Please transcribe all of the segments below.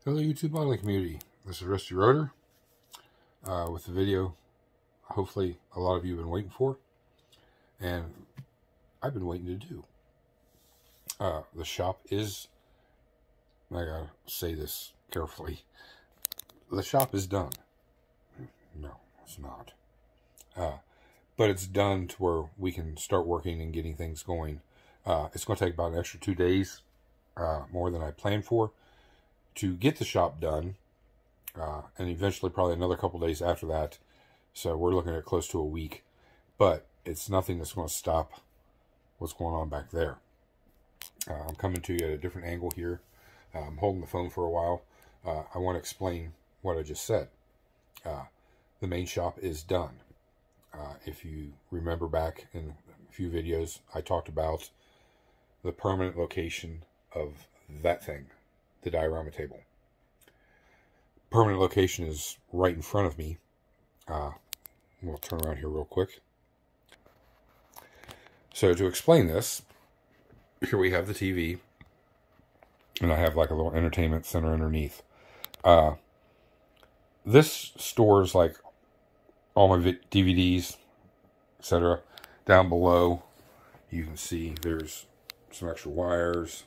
Hello YouTube modeling community, this is Rusty Rotor with the video hopefully a lot of you have been waiting for, and I've been waiting to do. The shop is, I gotta say this carefully, the shop is done. No, it's not. But it's done to where we can start working and getting things going. It's going to take about an extra 2 days, more than I planned for, to get the shop done, and eventually probably another couple days after that. So we're looking at close to a week, but it's nothing that's going to stop what's going on back there. I'm coming to you at a different angle here. I'm holding the phone for a while. I want to explain what I just said. The main shop is done. If you remember back in a few videos, I talked about the permanent location of that thing, the diorama table. Permanent location is right in front of me. We'll turn around here real quick. So to explain this, here we have the TV, and I have like a little entertainment center underneath. This stores like all my DVDs, etc. Down below, you can see there's some extra wires.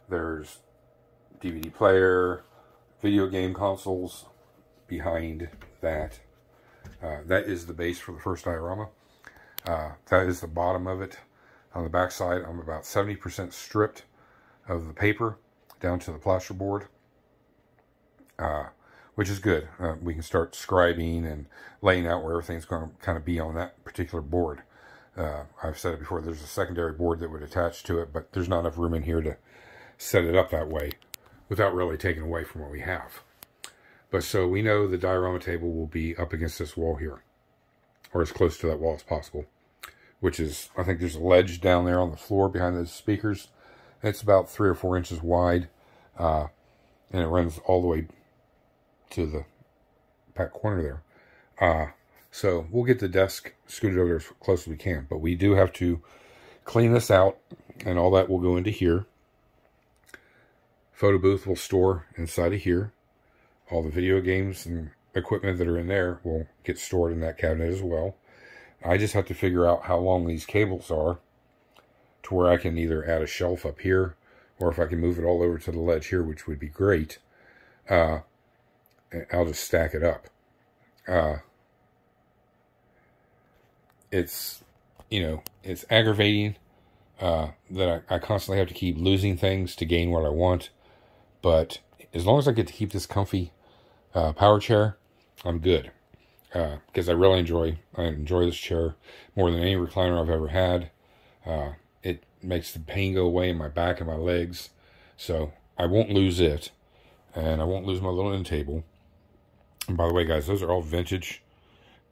There's DVD player, video game consoles behind that. That is the base for the first diorama. That is the bottom of it. On the back side, I'm about 70% stripped of the paper down to the plasterboard, which is good. We can start scribing and laying out where everything's going to kind of be on that particular board. I've said it before, there's a secondary board that would attach to it, but there's not enough room in here to set it up that way without really taking away from what we have. But so we know the diorama table will be up against this wall here, or as close to that wall as possible, which is, I think there's a ledge down there on the floor behind the speakers. It's about 3 or 4 inches wide, and it runs all the way to the back corner there. So we'll get the desk scooted over as close as we can, but we do have to clean this out, and all that will go into here. Photo booth will store inside of here. All the video games and equipment that are in there will get stored in that cabinet as well. I just have to figure out how long these cables are to where I can either add a shelf up here, or if I can move it all over to the ledge here, which would be great. I'll just stack it up. It's, it's aggravating that I constantly have to keep losing things to gain what I want. But as long as I get to keep this comfy power chair, I'm good. Because I really enjoy this chair more than any recliner I've ever had. It makes the pain go away in my back and my legs. So I won't lose it. And I won't lose my little end table. And by the way, guys, those are all vintage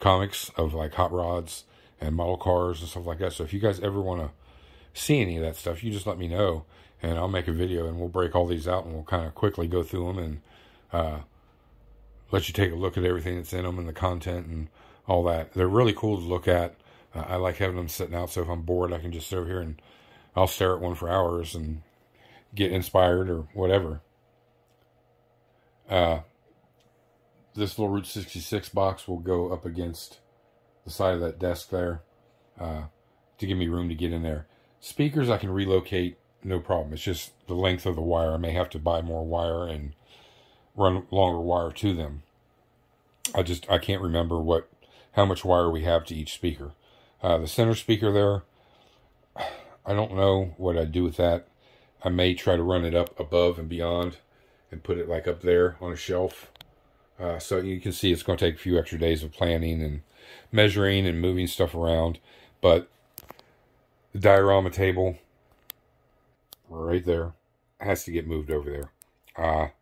comics of like hot rods and model cars and stuff like that. So if you guys ever want to see any of that stuff, you just let me know, and I'll make a video, and we'll break all these out, and we'll kind of quickly go through them and let you take a look at everything that's in them and the content and all that. They're really cool to look at. I like having them sitting out, so if I'm bored, I can just sit over here and I'll stare at one for hours and get inspired or whatever. This little Route 66 box will go up against the side of that desk there to give me room to get in there. Speakers I can relocate, no problem. It's just the length of the wire. I may have to buy more wire and run longer wire to them. I can't remember how much wire we have to each speaker. The center speaker there, I don't know what I'd do with that. I may try to run it up above and beyond and put it like up there on a shelf. So you can see it's going to take a few extra days of planning and measuring and moving stuff around. But the diorama table, right there, has to get moved over there.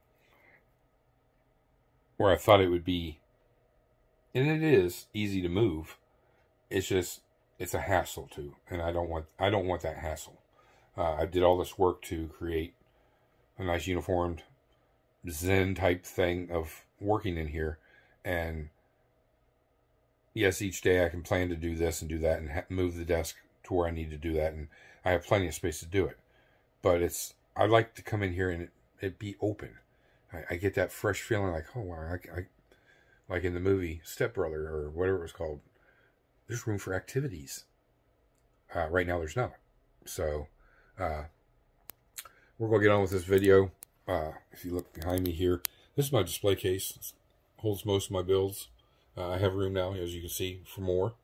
Where I thought it would be, and it is easy to move. It's just, it's a hassle too, and I don't want that hassle. I did all this work to create a nice uniformed Zen type thing of working in here, and yes, each day I can plan to do this and do that and move the desk to where I need to do that, and I have plenty of space to do it. But I like to come in here and it be open. I get that fresh feeling like, oh, wow, like in the movie Step Brother or whatever it was called. There's room for activities. Right now, there's not. So, we're going to get on with this video. If you look behind me here, this is my display case. It holds most of my builds. I have room now, as you can see, for more.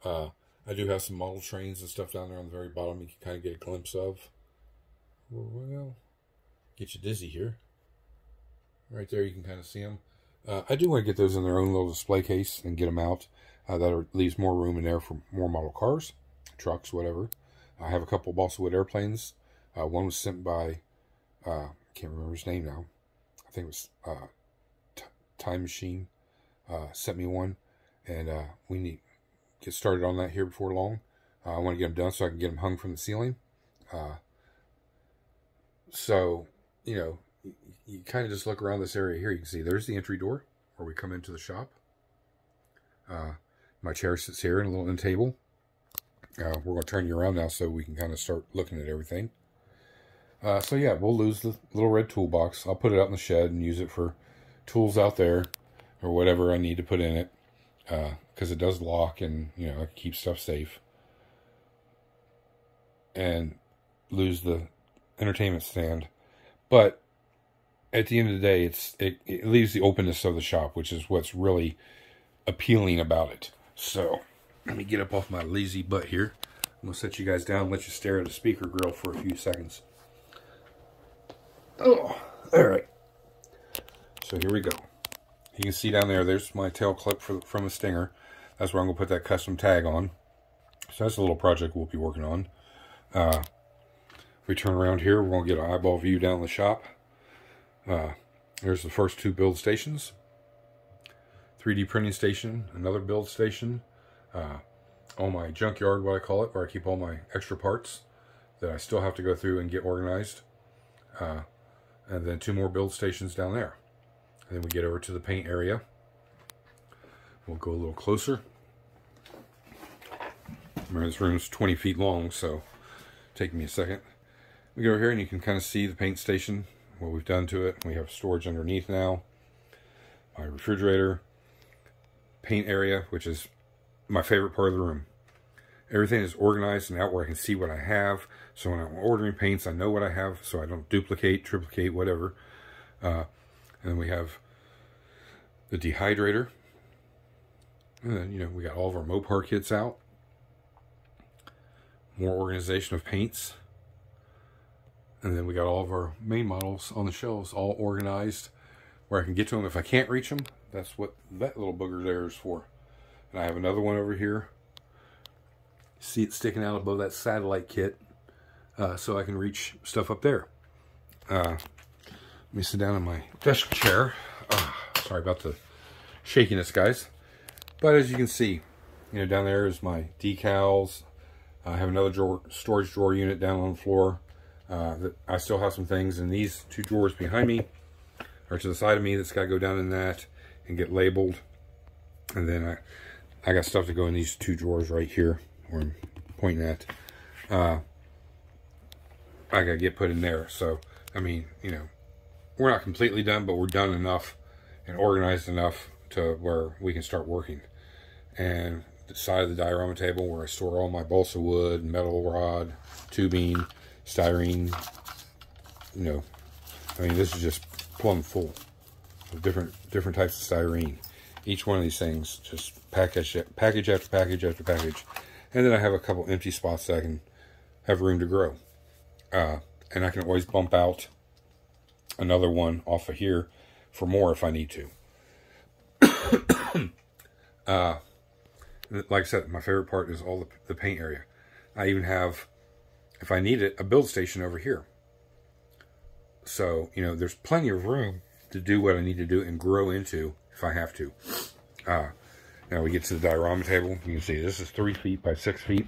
I do have some model trains and stuff down there on the very bottom you can kind of get a glimpse of. Well, get you dizzy here. Right there, you can kind of see them. I do want to get those in their own little display case and get them out. That leaves more room in there for more model cars, trucks, whatever. I have a couple balsa wood airplanes. One was sent by, I can't remember his name now. I think it was Time Machine. Sent me one, and we need to get started on that here before long. I want to get them done so I can get them hung from the ceiling. So, you know, you kind of just look around this area here. You can see there's the entry door where we come into the shop. My chair sits here in a little end table. We're going to turn you around now so we can kind of start looking at everything. So yeah, we'll lose the little red toolbox. I'll put it out in the shed and use it for tools out there or whatever I need to put in it. Because it does lock and, you know, I can keep stuff safe. And lose the entertainment stand. But at the end of the day, it leaves the openness of the shop, which is what's really appealing about it. So, let me get up off my lazy butt here. I'm going to set you guys down and let you stare at the speaker grill for a few seconds. Oh, alright. So here we go. You can see down there, there's my tail clip from a Stinger. That's where I'm going to put that custom tag on. So that's a little project we'll be working on. If we turn around here, we're going to get an eyeball view down the shop. There's the first two build stations. 3D printing station, another build station. All my junkyard, what I call it, where I keep all my extra parts that I still have to go through and get organized. And then two more build stations down there. And then we get over to the paint area. We'll go a little closer. Remember, this room's 20 feet long, so take me a second. We go over here and you can kind of see the paint station, what we've done to it. We have storage underneath now. My refrigerator. Paint area, which is my favorite part of the room. Everything is organized and out where I can see what I have. So when I'm ordering paints, I know what I have, so I don't duplicate, triplicate, whatever. And then we have the dehydrator. And then, you know, we got all of our Mopar kits out. More organization of paints. And then we got all of our main models on the shelves, all organized where I can get to them if I can't reach them. That's what that little booger there is for. And I have another one over here. See it sticking out above that satellite kit, so I can reach stuff up there. Let me sit down in my desk chair. Sorry about the shakiness, guys. But as you can see, you know, down there is my decals. I have another storage drawer unit down on the floor. That I still have some things in these two drawers behind me, or to the side of me, that's got to go down in that and get labeled. And then I got stuff to go in these two drawers right here where I'm pointing at. I got to get put in there. So, I mean, you know, we're not completely done, but we're done enough and organized enough to where we can start working. And the side of the diorama table where I store all my balsa wood, metal rod, tubing, styrene, you know, I mean, this is just plumb full of different types of styrene. Each one of these things, just package after package after package. And then I have a couple empty spots that I can have room to grow. And I can always bump out another one off of here for more if I need to. Like I said, my favorite part is all the paint area. I even have, if I need it, a build station over here. So, you know, there's plenty of room to do what I need to do and grow into if I have to. Now we get to the diorama table. You can see this is 3 feet by 6 feet.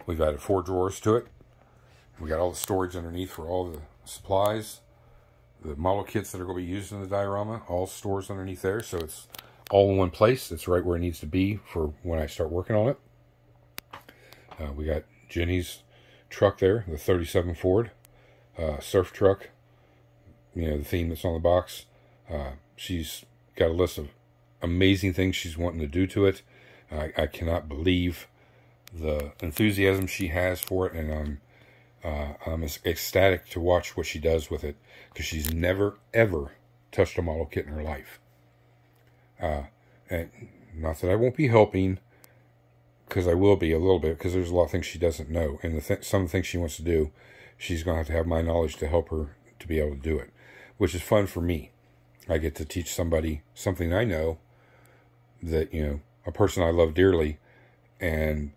We've added 4 drawers to it. We got all the storage underneath for all the supplies. The model kits that are going to be used in the diorama, all stores underneath there. So it's all in one place. It's right where it needs to be for when I start working on it. We got Jenny's truck there, the 37 Ford surf truck. you know, the theme that's on the box. She's got a list of amazing things she's wanting to do to it. I cannot believe the enthusiasm she has for it, and I'm ecstatic to watch what she does with it, because she's never, ever touched a model kit in her life. And not that I won't be helping, because I will be a little bit, because there's a lot of things she doesn't know, and some of the things she wants to do, she's going to have my knowledge to help her to be able to do it, which is fun for me. I get to teach somebody something I know, that, you know, a person I love dearly, and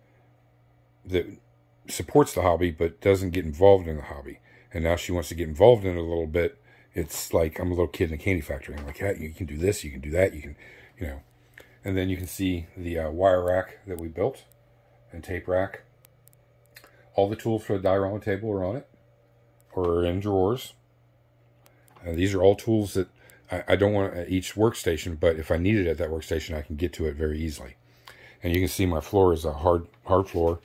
that supports the hobby but doesn't get involved in the hobby. And now she wants to get involved in it a little bit. It's like I'm a little kid in a candy factory. I'm like, yeah, you can do this, you can do that, you can, you know. And then you can see the wire rack that we built, and tape rack. All the tools for the diorama table are on it, or in drawers. These are all tools that I don't want at each workstation, but if I need it at that workstation, I can get to it very easily. And you can see my floor is a hard floor.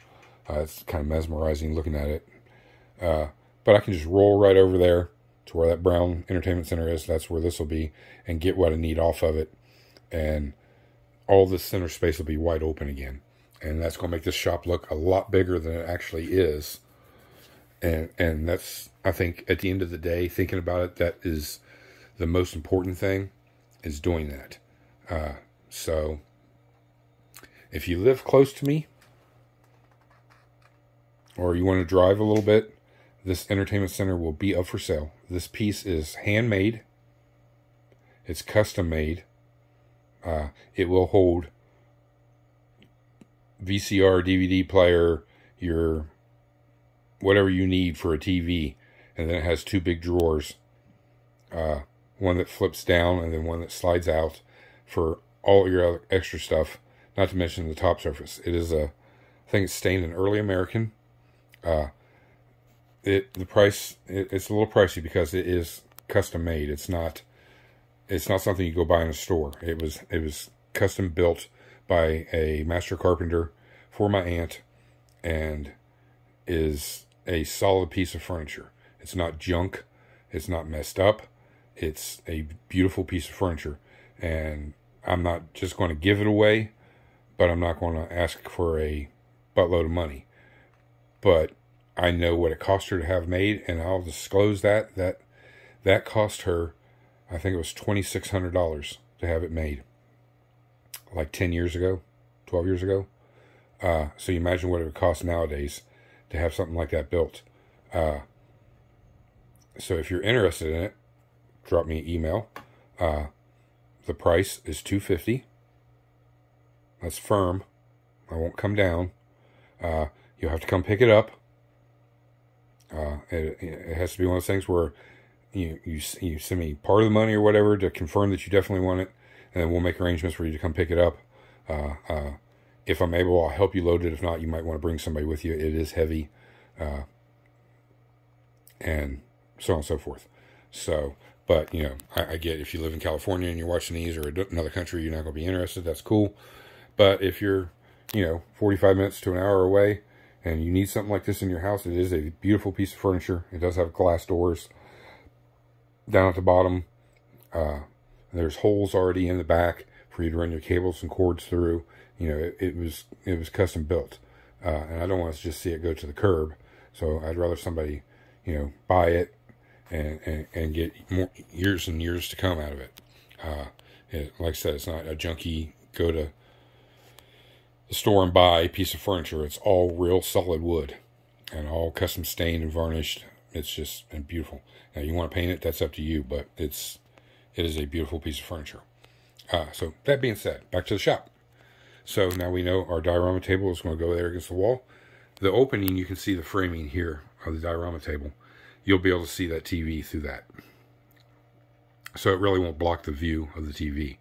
It's kind of mesmerizing looking at it. But I can just roll right over there to where that brown entertainment center is. That's where this will be, and get what I need off of it. And all this center space will be wide open again. And that's going to make this shop look a lot bigger than it actually is. And that's, I think, at the end of the day, thinking about it, that is the most important thing, is doing that. So if you live close to me, or you want to drive a little bit, this entertainment center will be up for sale. This piece is handmade. It's custom made. It will hold VCR, DVD player, your whatever you need for a TV. And then it has two big drawers. One that flips down, and then one that slides out for all your other extra stuff. Not to mention the top surface. It is I think it's stained in early American. The price, it's a little pricey because it is custom made. It's not something you go buy in a store. It was custom built by a master carpenter for my aunt, and is a solid piece of furniture. It's not junk. It's not messed up. It's a beautiful piece of furniture, and I'm not just going to give it away, but I'm not going to ask for a buttload of money. But I know what it cost her to have made, and I'll disclose that cost her, I think it was $2,600 to have it made, like 10 years ago, 12 years ago. So you imagine what it would cost nowadays to have something like that built. So if you're interested in it, drop me an email. The price is $250. That's firm. I won't come down. You'll have to come pick it up. It has to be one of those things where you send me part of the money or whatever to confirm that you definitely want it, and then we'll make arrangements for you to come pick it up. If I'm able, I'll help you load it. If not, you might want to bring somebody with you. It is heavy, and so on and so forth. So, but, you know, I get if you live in California and you're watching these, or another country, you're not going to be interested. That's cool. But if you're, 45 minutes to an hour away, and you need something like this in your house, it is a beautiful piece of furniture. It does have glass doors down at the bottom. There's holes already in the back for you to run your cables and cords through. It was custom built, and I don't want to just see it go to the curb. So I'd rather somebody, buy it and get more years and years to come out of it. Like I said, it's not a junky go to the store and buy piece of furniture. It's all real solid wood and all custom stained and varnished. It's just beautiful. Now, you want to paint it, that's up to you, but it is a beautiful piece of furniture. So that being said, back to the shop. So now we know our diorama table is going to go there against the wall. The opening, you can see the framing here of the diorama table. You'll be able to see that TV through that. So it really won't block the view of the TV.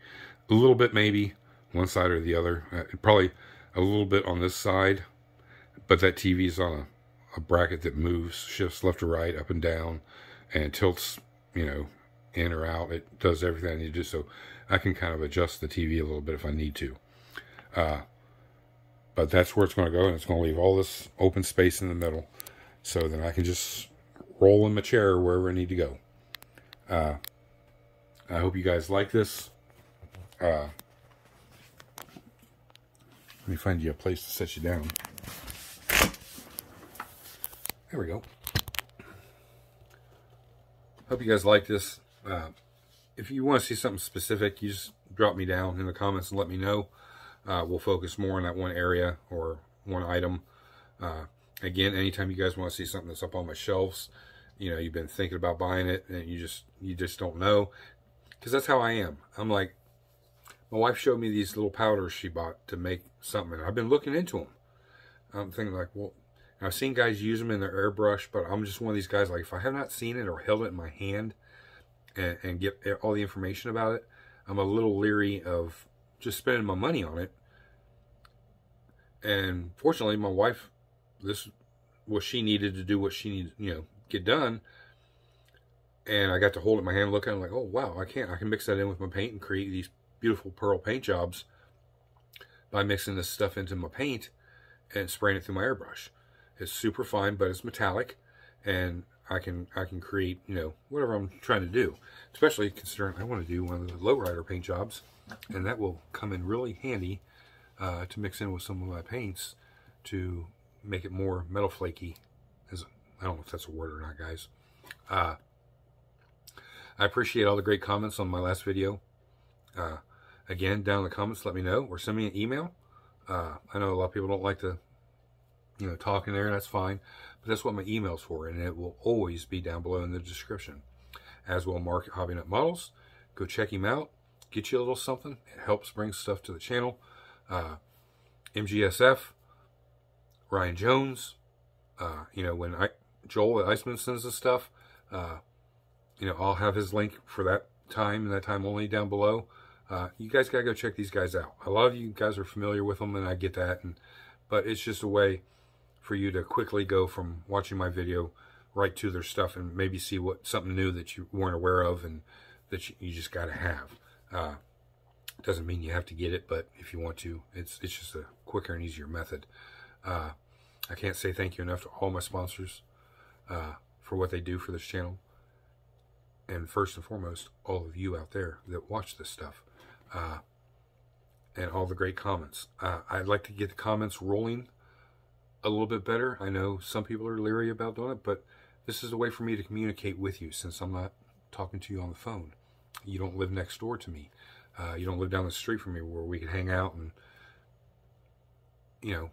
A little bit maybe, one side or the other. Probably a little bit on this side, but that TV is on a bracket that moves, shifts left to right, up and down, and tilts, in or out. It does everything I need to do, so I can kind of adjust the TV a little bit if I need to. But that's where it's going to go, and it's going to leave all this open space in the middle, so then I can just roll in my chair wherever I need to go. I hope you guys like this. Let me find you a place to set you down. There we go. Hope you guys like this. If you want to see something specific, you just drop me down in the comments and let me know. We'll focus more on that one area or one item. Again, anytime you guys want to see something that's up on my shelves, you know, you've been thinking about buying it and you just don't know, because that's how I am. I'm like, my wife showed me these little powders she bought to make something, and I've been looking into them. I'm thinking like, well, I've seen guys use them in their airbrush, but I'm just one of these guys, like, if I have not seen it or held it in my hand and get all the information about it, I'm a little leery of just spending my money on it. And fortunately, my wife, this was she needed to do what she needed, you know, get done. And I got to hold it in my hand, look at it, I'm like, oh wow, I can mix that in with my paint and create these beautiful pearl paint jobs by mixing this stuff into my paint and spraying it through my airbrush. It's super fine, but it's metallic, and I can create, you know, whatever I'm trying to do. Especially considering I want to do one of the lowrider paint jobs, and that will come in really handy to mix in with some of my paints to make it more metal flaky. I don't know if that's a word or not, guys. I appreciate all the great comments on my last video. Again, down in the comments, let me know, or send me an email. I know a lot of people don't like to, you know, talk in there, and that's fine, but that's what my email's for, and it will always be down below in the description. As will Mark at Hobby Nut Models. Go check him out. Get you a little something. It helps bring stuff to the channel. MGSF, Ryan Jones. You know, when Joel at Iceman sends us stuff, you know, I'll have his link for that time and that time only down below. You guys gotta go check these guys out. A lot of you guys are familiar with them, and I get that, but it's just a way for you to quickly go from watching my video right to their stuff and maybe see something new that you weren't aware of and that you just got to have. Doesn't mean you have to get it, but if you want to, it's just a quicker and easier method. I can't say thank you enough to all my sponsors for what they do for this channel. And first and foremost, all of you out there that watch this stuff. And all the great comments. I'd like to get the comments rolling a little bit better. I know some people are leery about doing it, but this is a way for me to communicate with you, since I'm not talking to you on the phone. You don't live next door to me. You don't live down the street from me where we can hang out and, you know,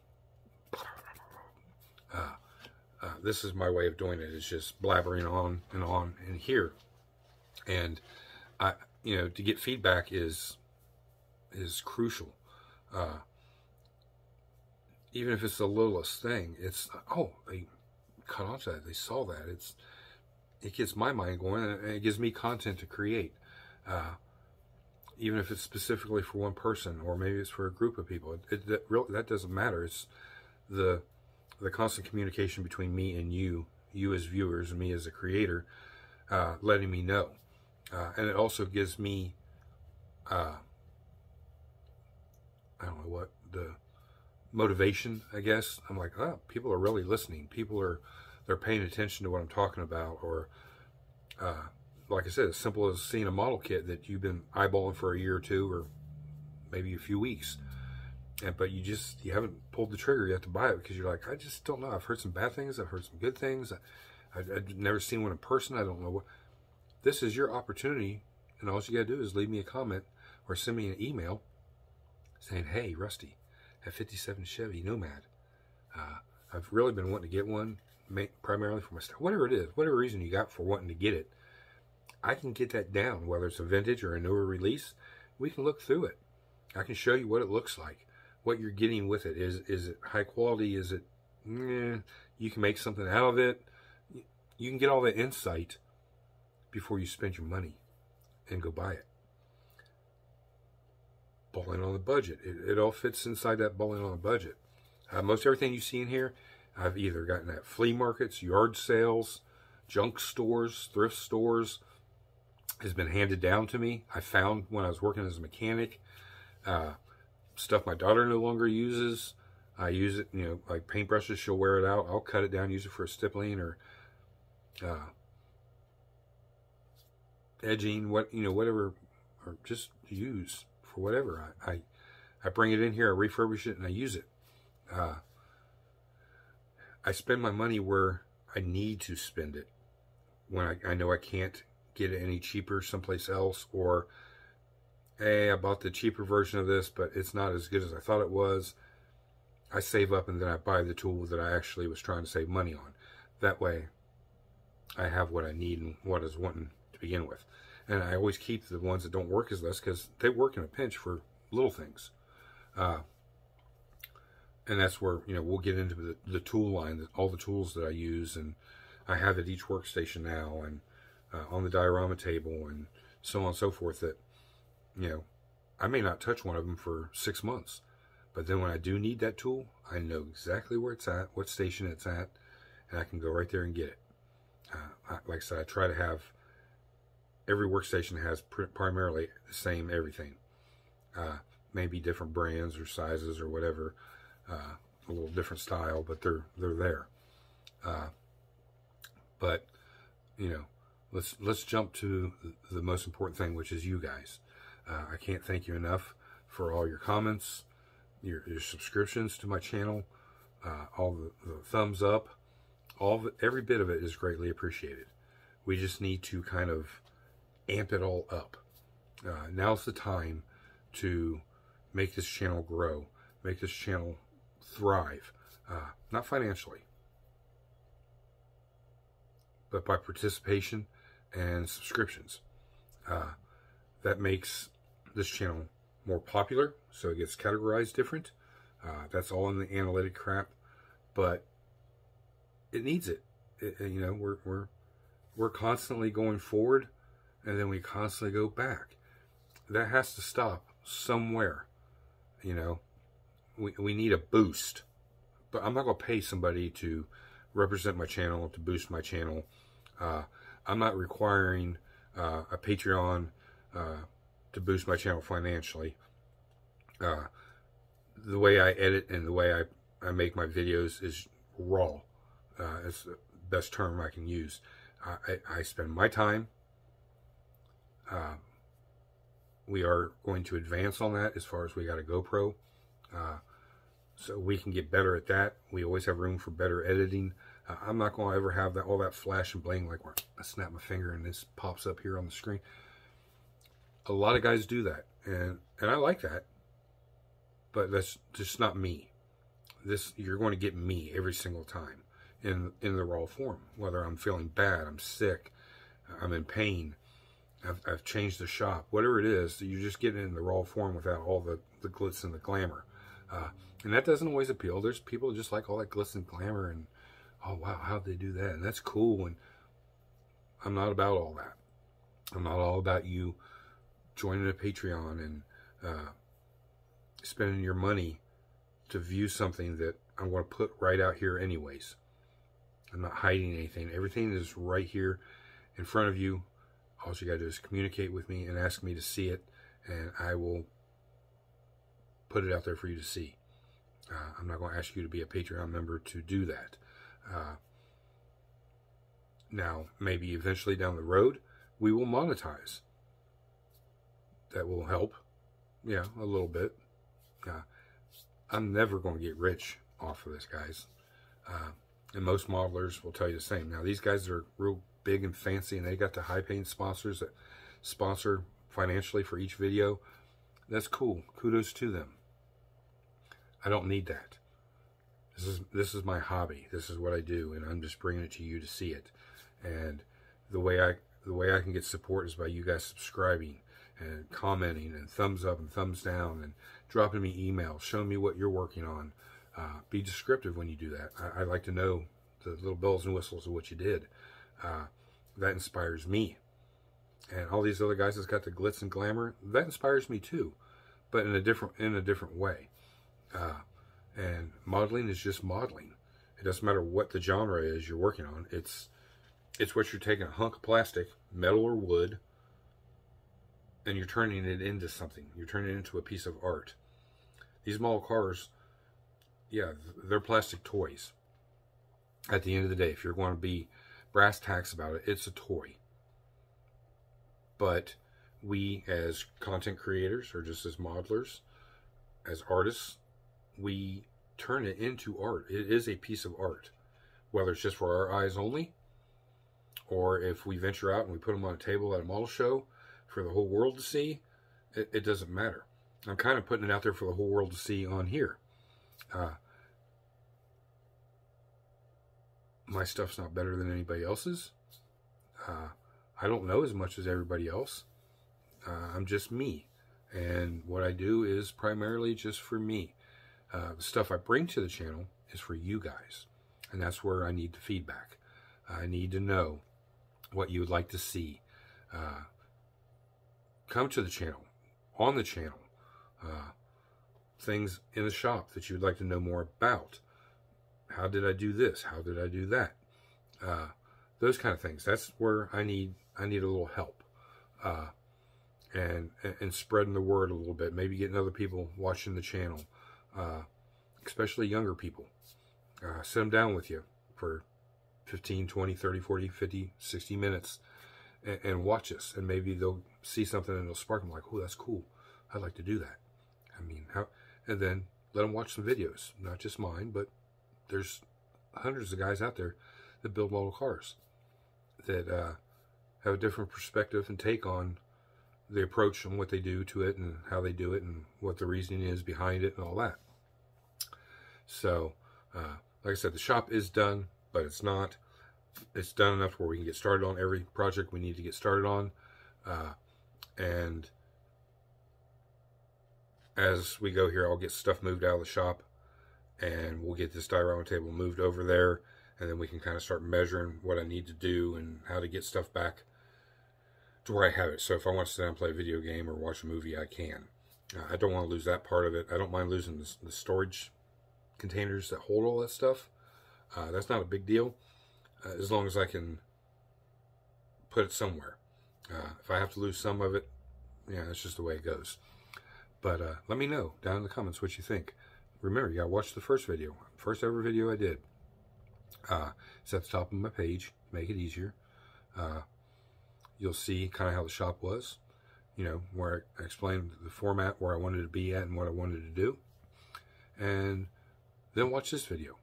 this is my way of doing it. It's just blabbering on and here. And you know, to get feedback is crucial. Even if it's the littlest thing, it's, oh, they cut off that, they saw that. It gets my mind going, and it gives me content to create. Even if it's specifically for one person, or maybe it's for a group of people, that doesn't matter. It's the constant communication between me and you as viewers, and me as a creator, letting me know. And it also gives me, I don't know what, the motivation, I guess. I'm like, oh, people are really listening. They're paying attention to what I'm talking about. Or, like I said, as simple as seeing a model kit that you've been eyeballing for a year or two, or maybe a few weeks, but you haven't pulled the trigger yet to buy it because you're like, I just don't know. I've heard some bad things. I've heard some good things. I've never seen one in person. I don't know what. This is your opportunity, and all you got to do is leave me a comment or send me an email saying, hey, Rusty, at 57 Chevy Nomad, I've really been wanting to get one, primarily for my stuff. Whatever it is, whatever reason you got for wanting to get it, I can get that down, whether it's a vintage or a newer release. We can look through it. I can show you what it looks like, what you're getting with it. Is it high quality? Is it, you can make something out of it. You can get all the insight before you spend your money and go buy it. Balling on the budget. It all fits inside that balling on the budget. Most everything you see in here, I've either gotten at flea markets, yard sales, junk stores, thrift stores, has been handed down to me. I found when I was working as a mechanic, stuff my daughter no longer uses. I use it, you know, like paintbrushes, she'll wear it out. I'll cut it down, use it for a stippling, or edging, whatever, or just use for whatever. I bring it in here, I refurbish it, and I use it. I spend my money where I need to spend it. When I know I can't get it any cheaper someplace else, or hey, I bought the cheaper version of this, but it's not as good as I thought it was. I save up and then I buy the tool that I actually was trying to save money on. That way, I have what I need and what I was wanting to begin with. And I always keep the ones that don't work as less, because they work in a pinch for little things. And that's where, we'll get into the tool line, all the tools that I use, and I have at each workstation now, and on the diorama table, and so on and so forth, that, I may not touch one of them for 6 months, but then when I do need that tool, I know exactly where it's at, what station it's at, and I can go right there and get it. Like I said, I try to have, every workstation has primarily the same everything. Maybe different brands or sizes or whatever, a little different style, but they're there. But let's jump to the most important thing, which is you guys. I can't thank you enough for all your comments, your subscriptions to my channel, all the thumbs up, every bit of it is greatly appreciated. We just need to kind of amp it all up. Now's the time to make this channel grow, make this channel thrive, not financially, but by participation and subscriptions. That makes this channel more popular, so it gets categorized different. That's all in the analytic crap, but it needs it. We're constantly going forward, and then we constantly go back. That has to stop somewhere. We need a boost, but I'm not going to pay somebody to represent my channel, to boost my channel. I'm not requiring a Patreon to boost my channel financially. The way I edit and the way I make my videos is raw. It's the best term I can use. I spend my time. We are going to advance on that as far as we got a GoPro. So we can get better at that. We always have room for better editing. I'm not going to ever have all that flash and bling, like where I snap my finger and this pops up here on the screen. A lot of guys do that, and I like that, but that's just not me. You're going to get me every single time in the raw form, whether I'm feeling bad, I'm sick, I'm in pain, I've changed the shop, whatever it is, you're just getting it in the raw form without all the glitz and the glamour. And that doesn't always appeal. There's people who just like all that glitz and glamour, and oh wow, how'd they do that? And that's cool. And I'm not about all that. I'm not all about you joining a Patreon and spending your money to view something that I'm going to put right out here anyways. I'm not hiding anything. Everything is right here in front of you. All you got to do is communicate with me and ask me to see it, and I will put it out there for you to see. I'm not going to ask you to be a Patreon member to do that. Now, maybe eventually down the road, we will monetize. That will help. Yeah, a little bit. I'm never going to get rich off of this, guys. And most modelers will tell you the same. Now, these guys are real big and fancy, and they got the high-paying sponsors that sponsor financially for each video. That's cool. Kudos to them. I don't need that. This is my hobby. This is what I do, and I'm just bringing it to you to see it. And the way I can get support is by you guys subscribing and commenting and thumbs up and thumbs down and dropping me emails, showing me what you're working on. Be descriptive when you do that. I like to know the little bells and whistles of what you did. That inspires me. And all these other guys that's got the glitz and glamour, that inspires me too, but in a different way. And modeling is just modeling. It doesn't matter what the genre is you're working on. It's what you're taking a hunk of plastic, metal or wood, and you're turning it into something. You're turning it into a piece of art. These model cars, yeah, they're plastic toys. At the end of the day, if you're going to be brass tacks about it, it's a toy. But we as content creators, or just as modelers, as artists, we turn it into art. It is a piece of art, whether it's just for our eyes only, or if we venture out and we put them on a table at a model show for the whole world to see. It doesn't matter. I'm kind of putting it out there for the whole world to see on here. My stuff's not better than anybody else's. I don't know as much as everybody else. I'm just me. And what I do is primarily just for me. The stuff I bring to the channel is for you guys. And that's where I need the feedback. I need to know what you would like to see. Come to the channel, on the channel. Things in the shop that you would like to know more about. How did I do this? How did I do that? Those kind of things. That's where I need a little help. And spreading the word a little bit. Maybe getting other people watching the channel. Especially younger people. Sit them down with you for 15, 20, 30, 40, 50, 60 minutes and watch us. And maybe they'll see something and it'll spark them like, oh, that's cool. I'd like to do that. I mean, and then let them watch some videos. Not just mine, but there's hundreds of guys out there that build model cars that have a different perspective and take on the approach and what they do to it and how they do it and what the reasoning is behind it and all that. So, like I said, the shop is done, but it's not. It's done enough where we can get started on every project we need to get started on. And as we go here, I'll get stuff moved out of the shop and we'll get this diorama table moved over there, and then we can kind of start measuring what I need to do and how to get stuff back to where I have it. So if I want to sit down and play a video game or watch a movie, I can. I don't want to lose that part of it. I don't mind losing the storage containers that hold all that stuff. That's not a big deal, as long as I can put it somewhere. If I have to lose some of it, yeah, that's just the way it goes. But let me know down in the comments what you think. Remember, you gotta watch the first video. First ever video I did. It's at the top of my page. Make it easier. You'll see kind of how the shop was. You know, where I explained the format, where I wanted to be at, and what I wanted to do. And then watch this video.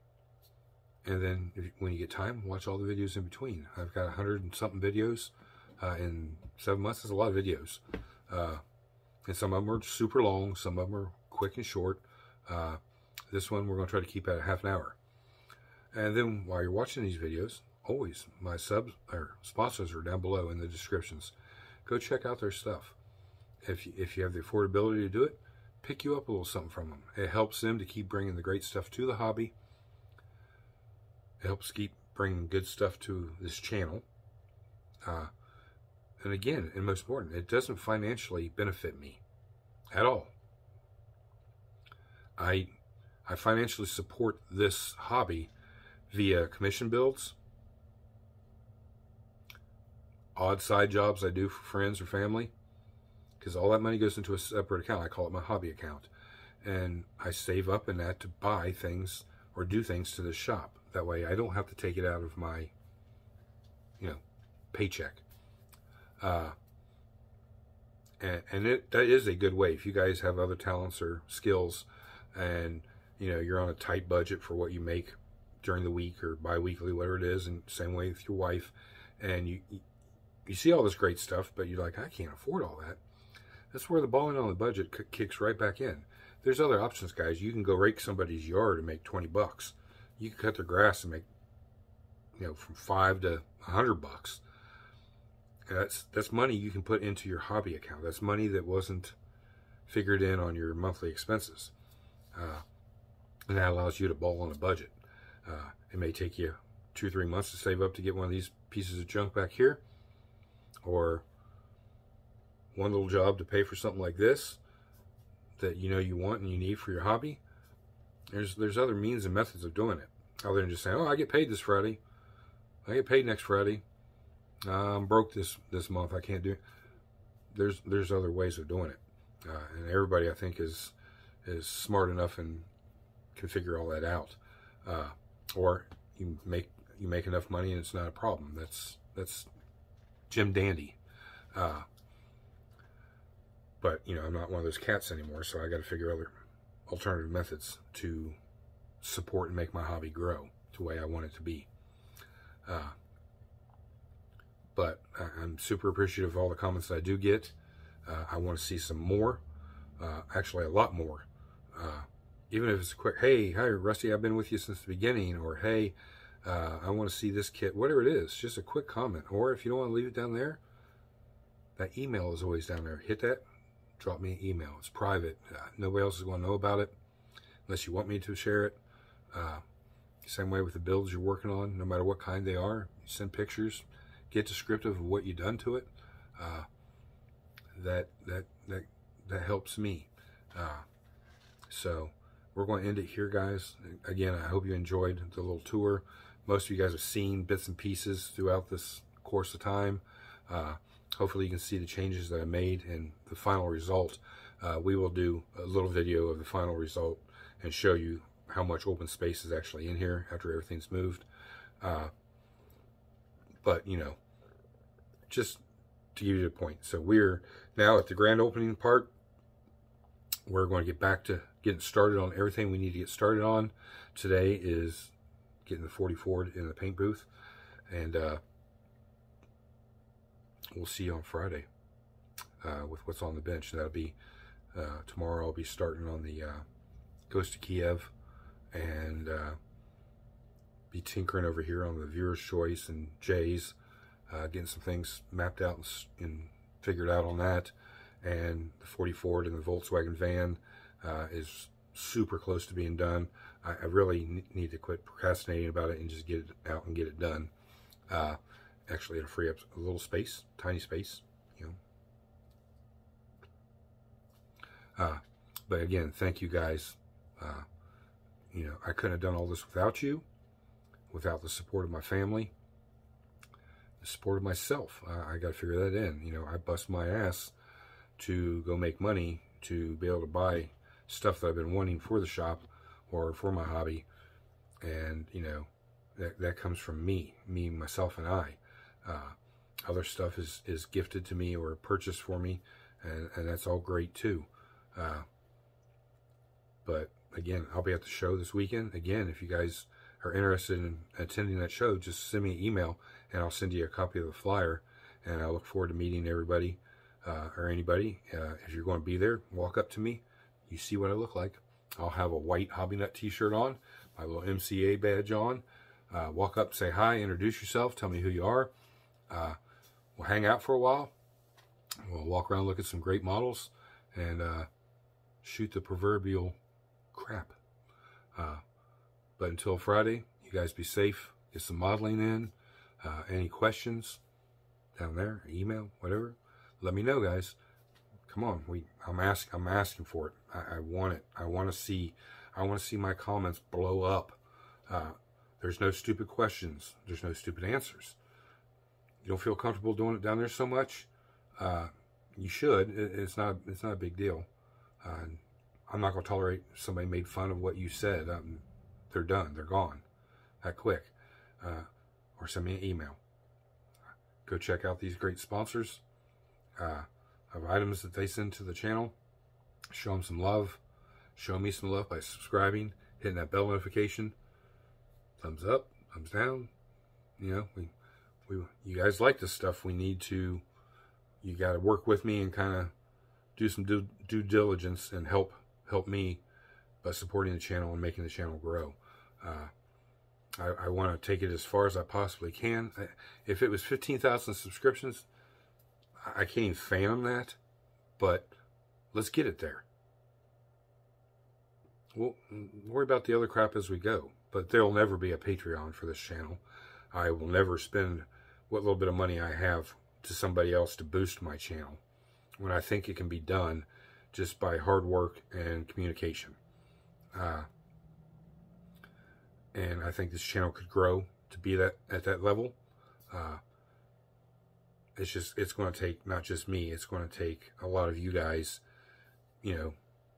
And then when you get time, watch all the videos in between. I've got 100 and something videos in 7 months. That's a lot of videos. And some of them are super long. Some of them are quick and short. This one we're going to try to keep at a half an hour. And then while you're watching these videos, always my sponsors are down below in the descriptions. Go check out their stuff. If you have the affordability to do it, pick you up a little something from them. It helps them to keep bringing the great stuff to the hobby. It helps keep bringing good stuff to this channel. And again, and most important, it doesn't financially benefit me at all. I financially support this hobby via commission builds, odd side jobs I do for friends or family, because all that money goes into a separate account. I call it my hobby account. And I save up in that to buy things or do things to the shop. That way I don't have to take it out of my, paycheck. And that is a good way. If you guys have other talents or skills and, you're on a tight budget for what you make during the week or bi-weekly, whatever it is, and same way with your wife, and you see all this great stuff, but you're like, I can't afford all that. That's where the balling on the budget kicks right back in. There's other options, guys. You can go rake somebody's yard and make 20 bucks. You can cut their grass and make, from $5 to $100. That's money you can put into your hobby account. That's money that wasn't figured in on your monthly expenses. And that allows you to ball on a budget. It may take you 2 or 3 months to save up to get one of these pieces of junk back here, or one little job to pay for something like this that you want and you need for your hobby. There's other means and methods of doing it, other than just saying, oh, I get paid this Friday, I get paid next Friday, I'm broke this month, I can't do it. There's other ways of doing it, and everybody, I think, is smart enough and can figure all that out. Or you make enough money and it's not a problem. That's Jim Dandy. But, you know, I'm not one of those cats anymore, so I got to figure other alternative methods to support and make my hobby grow the way I want it to be. But I'm super appreciative of all the comments that I do get. I want to see some more, actually a lot more. Even if it's a quick, hey, hi, Rusty, I've been with you since the beginning, or hey, I want to see this kit, whatever it is, just a quick comment. Or if you don't want to leave it down there, that email is always down there. Hit that, drop me an email. It's private. Nobody else is going to know about it unless you want me to share it. Same way with the builds you're working on, no matter what kind they are. Send pictures, get descriptive of what you've done to it. That helps me. So we're going to end it here, guys. Again, I hope you enjoyed the little tour. Most of you guys have seen bits and pieces throughout this course of time. Hopefully you can see the changes that I made and the final result. We will do a little video of the final result and show you how much open space is actually in here after everything's moved. But, you know, just to give you the point. So we're now at the grand opening part. We're going to get back to getting started on everything we need to get started on. Today is getting the 40 Ford in the paint booth. And we'll see you on Friday with what's on the bench. That'll be tomorrow. I'll be starting on the Ghost of Kiev and be tinkering over here on the Viewer's Choice and Jay's, getting some things mapped out and figured out on that. And the 40 Ford and the Volkswagen van is super close to being done. I really need to quit procrastinating about it and just get it out and get it done. Actually, it'll free up a little space, tiny space, you know. But again, thank you guys. You know, I couldn't have done all this without you, without the support of my family, the support of myself. I got to figure that in. You know, I bust my ass to go make money to be able to buy stuff that I've been wanting for the shop or for my hobby. And, you know, that comes from me, myself, and I. Other stuff is gifted to me or purchased for me, and that's all great too. But again, I'll be at the show this weekend. Again, if you guys are interested in attending that show, just send me an email and I'll send you a copy of the flyer. And I look forward to meeting everybody or anybody. If you're going to be there, walk up to me. You see what I look like. I'll have a white Hobby Nut t-shirt on, my little MCA badge on. Walk up, say hi, introduce yourself, tell me who you are. We'll hang out for a while. We'll walk around, look at some great models, and shoot the proverbial crap. But until Friday, you guys be safe. Get some modeling in. Any questions down there, email, whatever, let me know, guys. Come on, I'm asking for it. I want it. I want to see my comments blow up. There's no stupid questions. There's no stupid answers. You don't feel comfortable doing it down there so much? You should. It's not a big deal. I'm not going to tolerate somebody made fun of what you said. They're done. They're gone. That quick. Or send me an email. Go check out these great sponsors of items that they send to the channel. Show them some love. Show me some love by subscribing, hitting that bell notification. Thumbs up, thumbs down. You know, you guys like this stuff. You got to work with me and kind of do some due diligence and help me by supporting the channel and making the channel grow. I want to take it as far as I possibly can. If it was 15,000 subscriptions, I can't even fathom that, but let's get it there. We'll worry about the other crap as we go, but there'll never be a Patreon for this channel. I will never spend what little bit of money I have to somebody else to boost my channel when I think it can be done just by hard work and communication. And I think this channel could grow to be at that level. It's going to take not just me, it's going to take a lot of you guys, you know,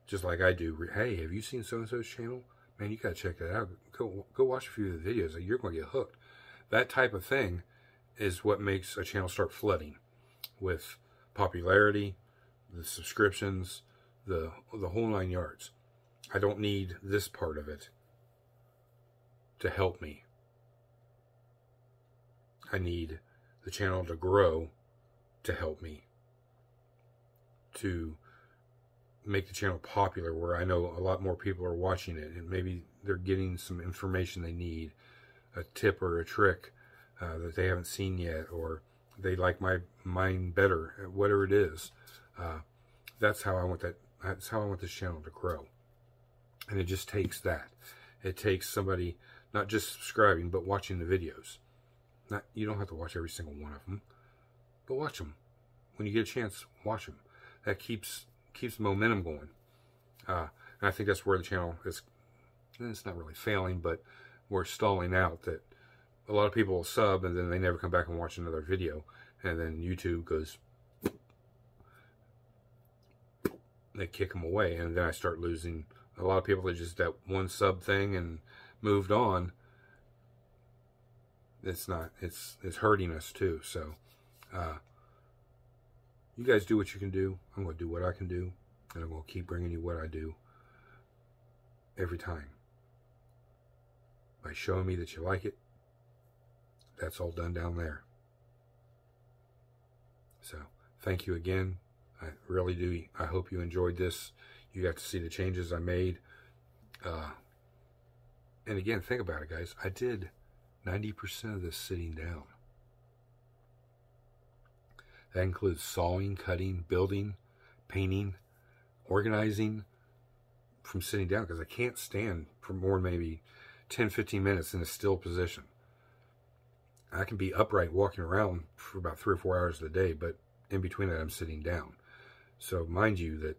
just like I do. Hey, have you seen so-and-so's channel? Man, you got to check that out. Go watch a few of the videos. You're going to get hooked. That type of thing is what makes a channel start flooding with popularity, the subscriptions, the whole 9 yards. I don't need this part of it to help me. I need the channel to grow to help me, to make the channel popular, where I know a lot more people are watching it, and maybe they're getting some information they need, a tip or a trick that they haven't seen yet, or they like mine better, whatever it is. That's how I want that. That's how I want this channel to grow. And it just takes that. It takes somebody not just subscribing, but watching the videos. You don't have to watch every single one of them, but watch them. When you get a chance, watch them. That keeps momentum going. And I think that's where the channel is. It's not really failing, but we're stalling out. That a lot of people will sub and then they never come back and watch another video, and then YouTube goes, they kick them away, and then I start losing a lot of people that just that one sub thing and moved on. It's hurting us too. So you guys do what you can do. I'm going to do what I can do, and I'm going to keep bringing you what I do every time. By showing me that you like it, that's all done down there. So thank you again. I really do. I hope you enjoyed this. You got to see the changes I made. And again, think about it, guys. I did 90% of this sitting down. That includes sawing, cutting, building, painting, organizing from sitting down, because I can't stand for more than maybe 10, 15 minutes in a still position. I can be upright walking around for about 3 or 4 hours a day, but in between that I'm sitting down. So mind you that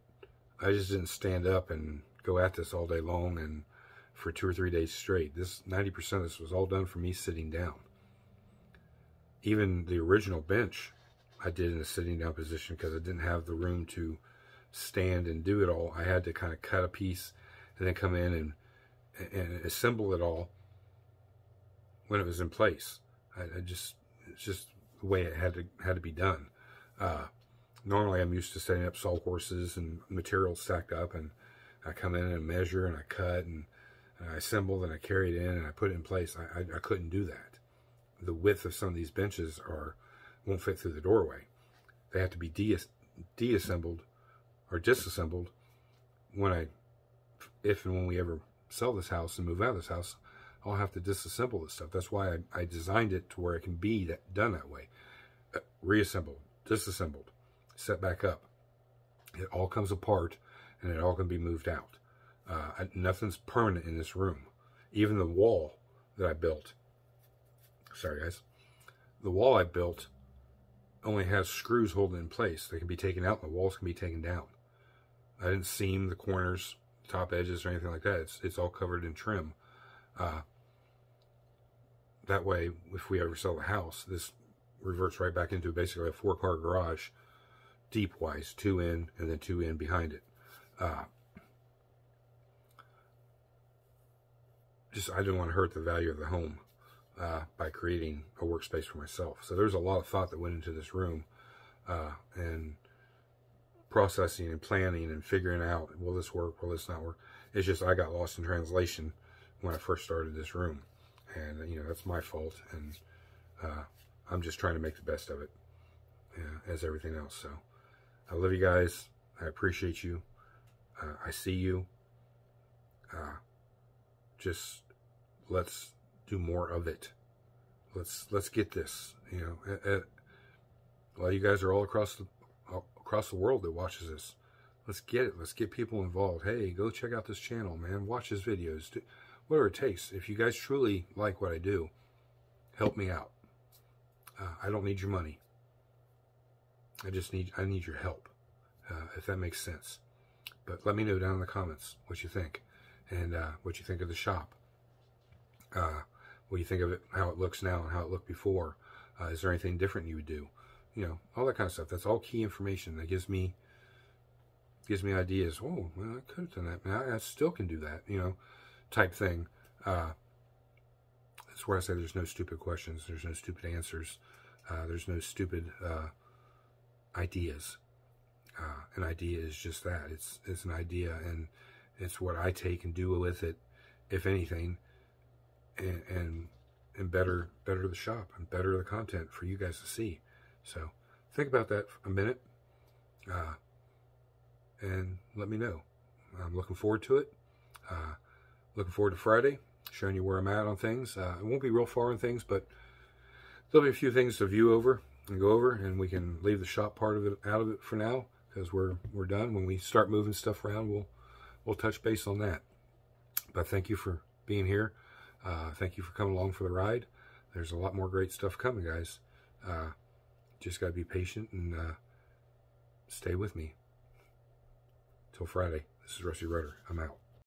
I just didn't stand up and go at this all day long and for 2 or 3 days straight. This 90% of this was all done for me sitting down. Even the original bench I did in a sitting down position because I didn't have the room to stand and do it all. I had to kind of cut a piece and then come in and assemble it all when it was in place. It's just the way it had to be done. Normally I'm used to setting up sawhorses and materials stacked up, and I come in and measure and I cut and I assemble and I carry it in and I put it in place. I couldn't do that. The width of some of these benches won't fit through the doorway. They have to be deassembled or disassembled if and when we ever sell this house and move out of this house. I'll have to disassemble this stuff. That's why I designed it to where it can be done that way. Reassembled, disassembled, set back up. It all comes apart and it all can be moved out. Nothing's permanent in this room. Even the wall that I built, sorry guys, the wall I built only has screws holding it in place. They can be taken out and the walls can be taken down. I didn't seam the corners, top edges, or anything like that. It's all covered in trim. That way, if we ever sell the house, this reverts right back into basically a 4-car garage, deep-wise, 2 in and then 2 in behind it. I didn't want to hurt the value of the home by creating a workspace for myself. So there's a lot of thought that went into this room, and processing and planning and figuring out, will this work, will this not work? It's just I got lost in translation when I first started this room, and that's my fault, and I'm just trying to make the best of it, as everything else. So I love you guys. I appreciate you. I see you. Just let's do more of it. Let's get this. A lot of you guys are all across the world that watches this. Let's get it. Let's get people involved. Hey, go check out this channel, man. Watch his videos. Whatever it takes. If you guys truly like what I do, help me out. I don't need your money. I need your help, if that makes sense. But let me know down in the comments what you think, and what you think of the shop. What you think of it, how it looks now and how it looked before. Is there anything different you would do? All that kind of stuff. That's all key information that gives me ideas. Oh, well, I could have done that. I still can do that, type thing. That's where I say there's no stupid questions. There's no stupid answers. There's no stupid ideas. An idea is just that. It's an idea, and it's what I take and do with it, if anything, and better the shop and better the content for you guys to see. So think about that for a minute, and let me know. I'm looking forward to it. Looking forward to Friday, showing you where I'm at on things. It won't be real far on things, but there'll be a few things to view over and go over, and we can leave the shop part of it out of it for now, because we're done. When we start moving stuff around, we'll touch base on that. But thank you for being here. Thank you for coming along for the ride. There's a lot more great stuff coming, guys. Just got to be patient and stay with me. Till Friday. This is Rusty Rudder. I'm out.